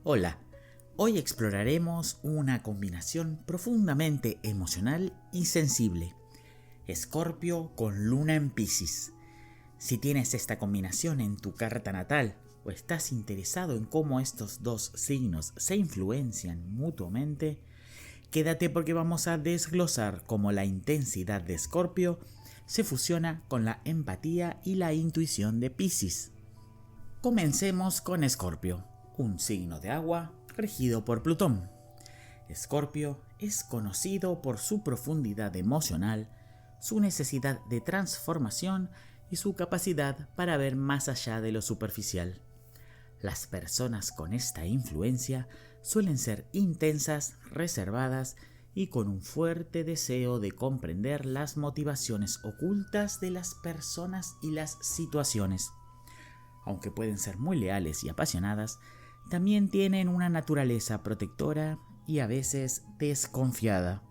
Hola, hoy exploraremos una combinación profundamente emocional y sensible. Escorpio con Luna en Piscis. Si tienes esta combinación en tu carta natal o estás interesado en cómo estos dos signos se influencian mutuamente, quédate porque vamos a desglosar cómo la intensidad de Escorpio se fusiona con la empatía y la intuición de Piscis. Comencemos con Escorpio, un signo de agua regido por Plutón. Escorpio es conocido por su profundidad emocional, su necesidad de transformación y su capacidad para ver más allá de lo superficial. Las personas con esta influencia suelen ser intensas, reservadas y con un fuerte deseo de comprender las motivaciones ocultas de las personas y las situaciones. Aunque pueden ser muy leales y apasionadas, también tienen una naturaleza protectora y a veces desconfiada.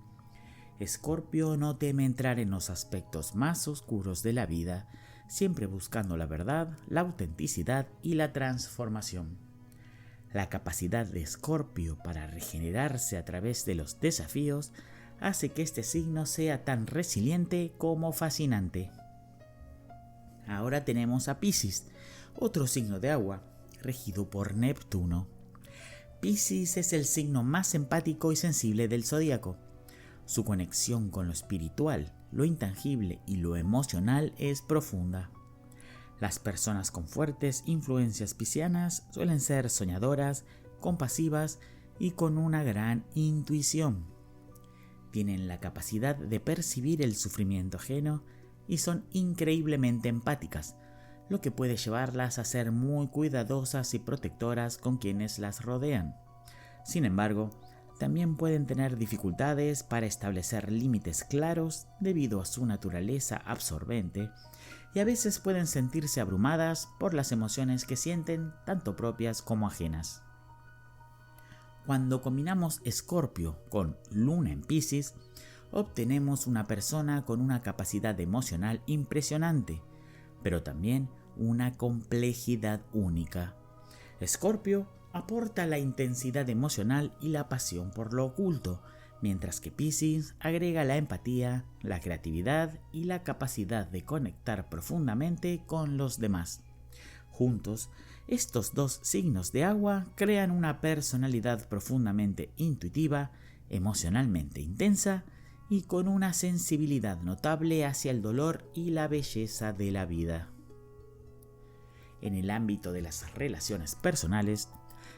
Escorpio no teme entrar en los aspectos más oscuros de la vida, siempre buscando la verdad, la autenticidad y la transformación. La capacidad de Escorpio para regenerarse a través de los desafíos hace que este signo sea tan resiliente como fascinante. Ahora tenemos a Piscis, otro signo de agua, regido por Neptuno. Piscis es el signo más empático y sensible del zodíaco. Su conexión con lo espiritual, lo intangible y lo emocional es profunda. Las personas con fuertes influencias piscianas suelen ser soñadoras, compasivas y con una gran intuición. Tienen la capacidad de percibir el sufrimiento ajeno y son increíblemente empáticas, lo que puede llevarlas a ser muy cuidadosas y protectoras con quienes las rodean. Sin embargo, también pueden tener dificultades para establecer límites claros debido a su naturaleza absorbente y a veces pueden sentirse abrumadas por las emociones que sienten, tanto propias como ajenas. Cuando combinamos Escorpio con Luna en Piscis, obtenemos una persona con una capacidad emocional impresionante, pero también una complejidad única. Escorpio aporta la intensidad emocional y la pasión por lo oculto, mientras que Piscis agrega la empatía, la creatividad y la capacidad de conectar profundamente con los demás. Juntos, estos dos signos de agua crean una personalidad profundamente intuitiva, emocionalmente intensa y con una sensibilidad notable hacia el dolor y la belleza de la vida. En el ámbito de las relaciones personales,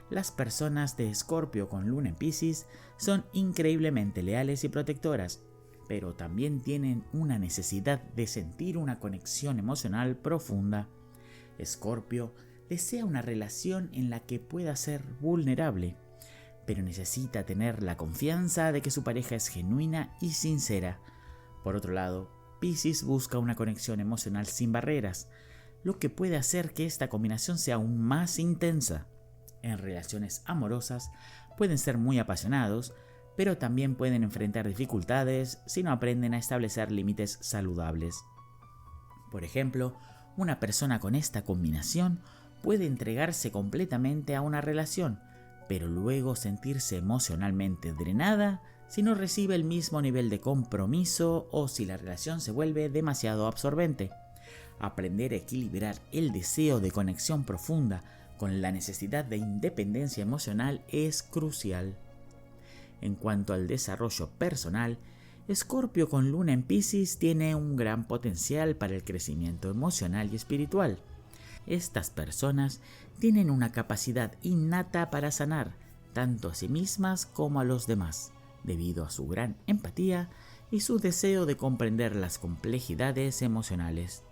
las personas de Escorpio con Luna en Piscis son increíblemente leales y protectoras, pero también tienen una necesidad de sentir una conexión emocional profunda. Escorpio desea una relación en la que pueda ser vulnerable, pero necesita tener la confianza de que su pareja es genuina y sincera. Por otro lado, Piscis busca una conexión emocional sin barreras, lo que puede hacer que esta combinación sea aún más intensa. En relaciones amorosas pueden ser muy apasionados, pero también pueden enfrentar dificultades si no aprenden a establecer límites saludables. Por ejemplo, una persona con esta combinación puede entregarse completamente a una relación, pero luego sentirse emocionalmente drenada si no recibe el mismo nivel de compromiso o si la relación se vuelve demasiado absorbente. Aprender a equilibrar el deseo de conexión profunda con la necesidad de independencia emocional es crucial. En cuanto al desarrollo personal, Escorpio con Luna en Piscis tiene un gran potencial para el crecimiento emocional y espiritual. Estas personas tienen una capacidad innata para sanar tanto a sí mismas como a los demás, debido a su gran empatía y su deseo de comprender las complejidades emocionales.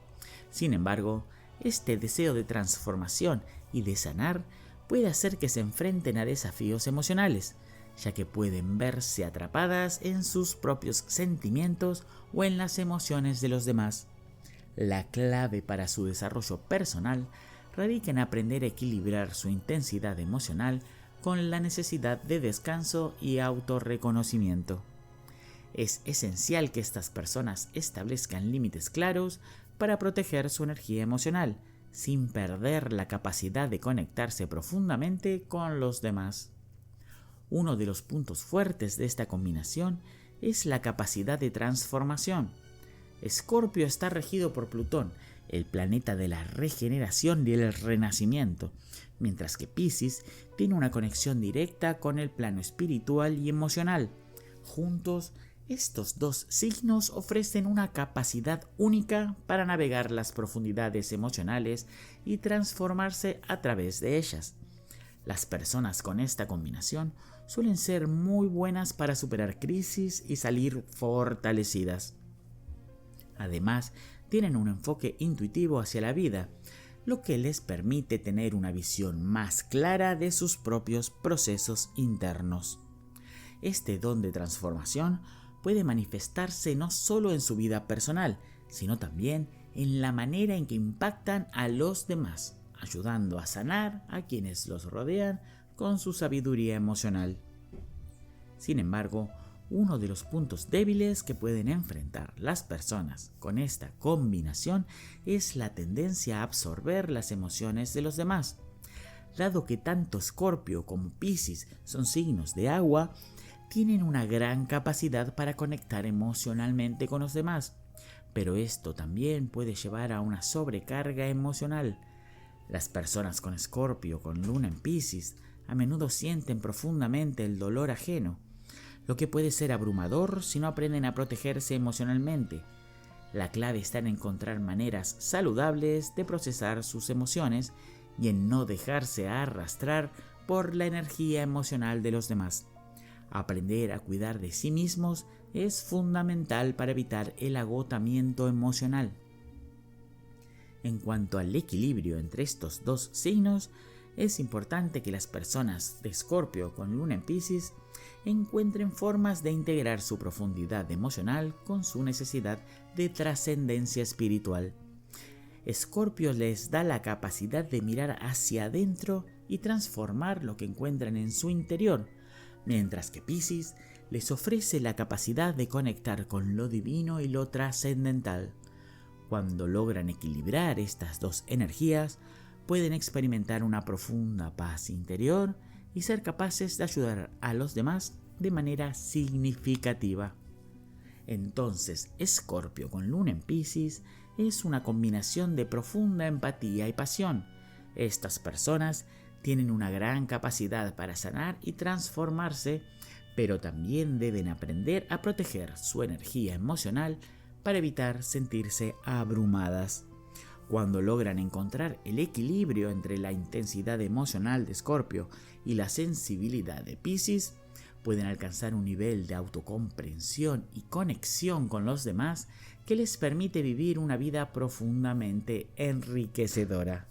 Sin embargo, este deseo de transformación y de sanar puede hacer que se enfrenten a desafíos emocionales, ya que pueden verse atrapadas en sus propios sentimientos o en las emociones de los demás. La clave para su desarrollo personal radica en aprender a equilibrar su intensidad emocional con la necesidad de descanso y autorreconocimiento. Es esencial que estas personas establezcan límites claros para proteger su energía emocional, sin perder la capacidad de conectarse profundamente con los demás. Uno de los puntos fuertes de esta combinación es la capacidad de transformación. Escorpio está regido por Plutón, el planeta de la regeneración y el renacimiento, mientras que Piscis tiene una conexión directa con el plano espiritual y emocional. Juntos, estos dos signos ofrecen una capacidad única para navegar las profundidades emocionales y transformarse a través de ellas. Las personas con esta combinación suelen ser muy buenas para superar crisis y salir fortalecidas. Además, tienen un enfoque intuitivo hacia la vida, lo que les permite tener una visión más clara de sus propios procesos internos. Este don de transformación puede manifestarse no solo en su vida personal, sino también en la manera en que impactan a los demás, ayudando a sanar a quienes los rodean con su sabiduría emocional. Sin embargo, uno de los puntos débiles que pueden enfrentar las personas con esta combinación es la tendencia a absorber las emociones de los demás. Dado que tanto Escorpio como Piscis son signos de agua, tienen una gran capacidad para conectar emocionalmente con los demás, pero esto también puede llevar a una sobrecarga emocional. Las personas con Escorpio con luna en Piscis a menudo sienten profundamente el dolor ajeno, lo que puede ser abrumador si no aprenden a protegerse emocionalmente. La clave está en encontrar maneras saludables de procesar sus emociones y en no dejarse arrastrar por la energía emocional de los demás. Aprender a cuidar de sí mismos es fundamental para evitar el agotamiento emocional. En cuanto al equilibrio entre estos dos signos, es importante que las personas de Escorpio con luna en Piscis encuentren formas de integrar su profundidad emocional con su necesidad de trascendencia espiritual. Escorpio les da la capacidad de mirar hacia adentro y transformar lo que encuentran en su interior, mientras que Piscis les ofrece la capacidad de conectar con lo divino y lo trascendental. Cuando logran equilibrar estas dos energías, pueden experimentar una profunda paz interior y ser capaces de ayudar a los demás de manera significativa. Entonces, Escorpio con luna en Piscis es una combinación de profunda empatía y pasión. Estas personas tienen una gran capacidad para sanar y transformarse, pero también deben aprender a proteger su energía emocional para evitar sentirse abrumadas. Cuando logran encontrar el equilibrio entre la intensidad emocional de Escorpio y la sensibilidad de Piscis, pueden alcanzar un nivel de autocomprensión y conexión con los demás que les permite vivir una vida profundamente enriquecedora.